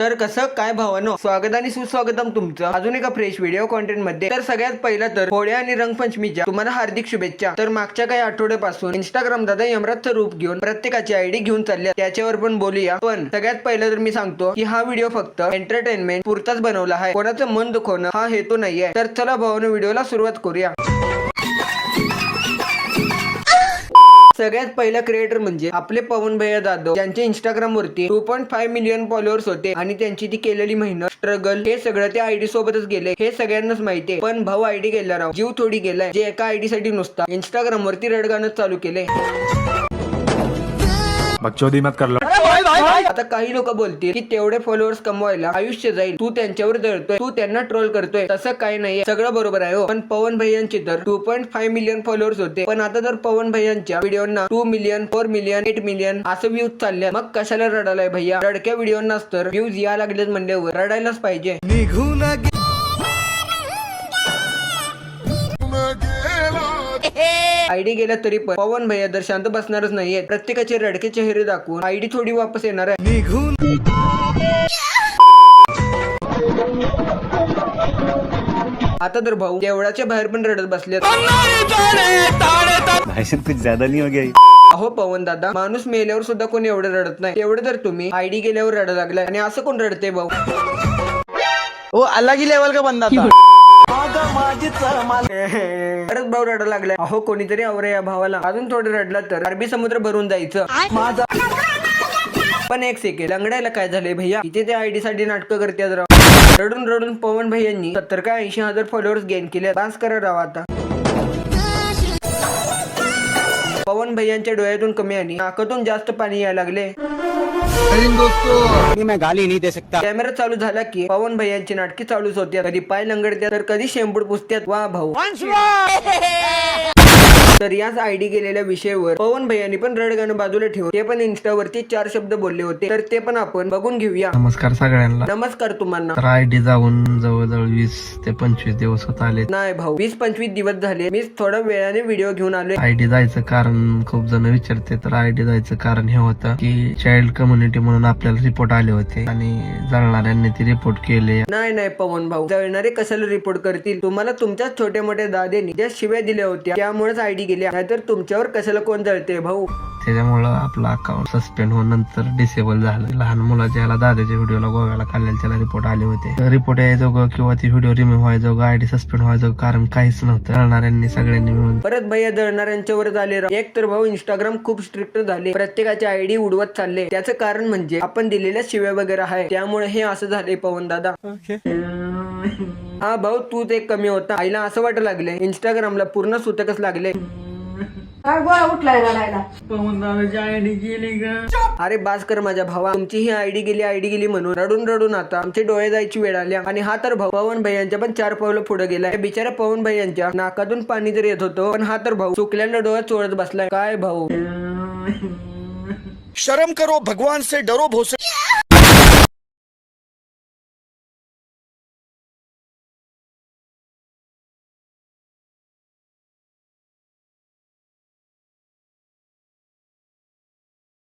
तर कसं काय भावानो, स्वागत आणि सुस्वागतम तुमचं अजून एका फ्रेश व्हिडिओ कॉन्टेंट मध्ये। तर सगळ्यात पहिला तर होळी आणि रंगपंचमीच्या तुम्हाला हार्दिक शुभेच्छा। तर मागच्या काही आठवड्यापासून इंस्टाग्राम दादा यमराजचं रूप घेऊन प्रत्येकाची आयडी घेऊन चालल्या, त्याच्यावर पण बोलूया। पण सगळ्यात पहिलं तर मी सांगतो की हा व्हिडिओ फक्त एंटरटेनमेंट पुरताच बनवला आहे, कोणाचं मन दुखवणं हा हेतू नाहीये। तर चला भावानो, व्हिडिओला सुरुवात करूया। सगळ्यात पहिला क्रिएटर म्हणजे आपले पवन भैया जाधव, ज्यांचे इंस्टाग्राम वरती 2.5 मिलियन फॉलोअर्स होते आणि त्यांची ती केलेली मेहनत, स्ट्रगल हे सगळं त्या आयडी सोबतच गेले हे सगळ्यांनाच माहितीये। पण भाऊ आयडी गेला राव, जीव थोडी गेलाय, जे एका आयडी साठी नुसता इंस्टाग्राम वरती रडगाणं चालू केले। बकचोदी मत कर लो। आता काही लोक बोलतील की तेवढे फॉलोअर्स कमवायला आयुष्य जाईल, तू त्यांच्यावर जळतोय, तू त्यांना ट्रोल करतोय। तसं काही नाहीये, सगळं बरोबर आहे हो। पण पवन भैयांचे तर 2.5 मिलियन फॉलोअर्स होते, पण आता जर पवन भैयांच्या व्हिडिओना 2 मिलियन 4 मिलियन 8 मिलियन असं व्ह्यूज चालल्या, मग कशाला रडालाय भैया? रडक्या व्हिडिओनाच तर व्ह्यूज या लागलेत म्हणल्यावर रडायलाच पाहिजे। आयडी गेला तरी पण पवन भैया तर शांत बसणारच नाहीये, प्रत्येकाचे रडके चेहरे दाखवून आयडी थोडी वापस येणार आहे। आता तर भाऊ देवळाच्या बाहेर पण रडत बसले। कुछ ज्यादा नहीं हो गया? अहो पवन दादा, माणूस मेल्यावर सुद्धा कोणी एवढं रडत नाही, तेवढं तर तुम्ही आयडी गेल्यावर रडा लागलाय। आणि असं कोण रडते भाऊ? वो अलग ही लेवल का बंदा था। परत भाऊ रडा लागलाय। अहो कोणीतरी आवरे या भावाला, अजून थोडं रडला तर अरबी समुद्र भरून जायचं। पण एक सेकंड, लंगडायला काय झालंय भैया? इथे त्या आयडी साठी नाटकं करतात राव। रडून रडून पवन भैयांनी 70 का 80 हजार फॉलोअर्स गेन केले। डान्स करा राव आता। पवन भैयांच्या डोळ्यातून कमी आणि नाकातून जास्त पाणी यायला लागले। मैं गाली नहीं दे सकता। कॅमेरा चालू झाला की पवन भैयांची नाटकी चालूच होत्या, कधी पाय लंगडत्यात तर कधी शेंबूड पुसत्यात। वा भाऊ। तर याच आयडी गेलेल्या विषयावर पवन भैयांनी पण रडगाणं बाजूला ठेवून ते पण इन्स्टावरती 4 शब्द बोलले होते, तर ते पण आपण बघून घेऊया। नमस्कार सगळ्यांना। नमस्कार तुम्हाला। तर आयडी जाऊन जवळजवळ 20 ते 25 दिवस होत आले। नाही भाऊ, 20-25 दिवस झाले, मी थोडा वेळाने व्हिडिओ घेऊन आलोय। आयडी जायचं कारण खूप जण विचारते, तर आयडी जायचं कारण हे होतं की चाइल्ड कम्युनिटी म्हणून आपल्याला रिपोर्ट आले होते आणि जळणाऱ्यांनी ते रिपोर्ट केले। नाही पवन भाऊ, जळणारे कशाला रिपोर्ट करतील? तुम्हाला तुमच्याच छोट्या मोठ्या दादेनी ज्या शिव्या दिल्या होत्या त्यामुळेच आयडी गेल्या, नाहीतर तुमच्यावर कशाला कोण जळते भाऊ? त्याच्यामुळं आपला अकाउंट सस्पेंड होऊन नंतर डिसेबल झालं। लहान मुलाच्या दादाच्या व्हिडिओला गोव्याला खाल्लेला त्याला रिपोर्ट आले होते। रिपोर्ट यायचं किंवा ती व्हिडिओ रिमूव्ह व्हायचं, आयडी सस्पेंड व्हायचं कारण काहीच नव्हतं। जळणाऱ्यांनी सगळ्यांनी मिळून परत भैया जळणाऱ्यांच्यावर आले। एक तर भाऊ इंस्टाग्राम खूप स्ट्रिक्ट झाले, प्रत्येकाची आयडी उडवत चालले। त्याचं कारण म्हणजे आपण दिलेल्या शिव्या वगैरे आहे, त्यामुळे हे असं झाले पवन दादा। हा भाऊ, तू ते कमी होता, आईला असं वाटू लागले इंस्टाग्रामला पूर्ण सुतकच लागले। अरे बास कर माझ्या भावा, तुमची ही आयडी गेली म्हणून रडून रडून आता आमचे डोळे जायची वेळ आल्या। आणि हा तर भाऊ पवन भैयांच्या पण 4 पावलं पुढे गेलाय। बिचारा पवन भैयांच्या नाकातून पाणी जर येत होतं, पण हा तर भाऊ चुकल्यानं डोळ्यात चोळत बसलाय। काय भाऊ, शर्म करो, भगवान से डरो भोसले।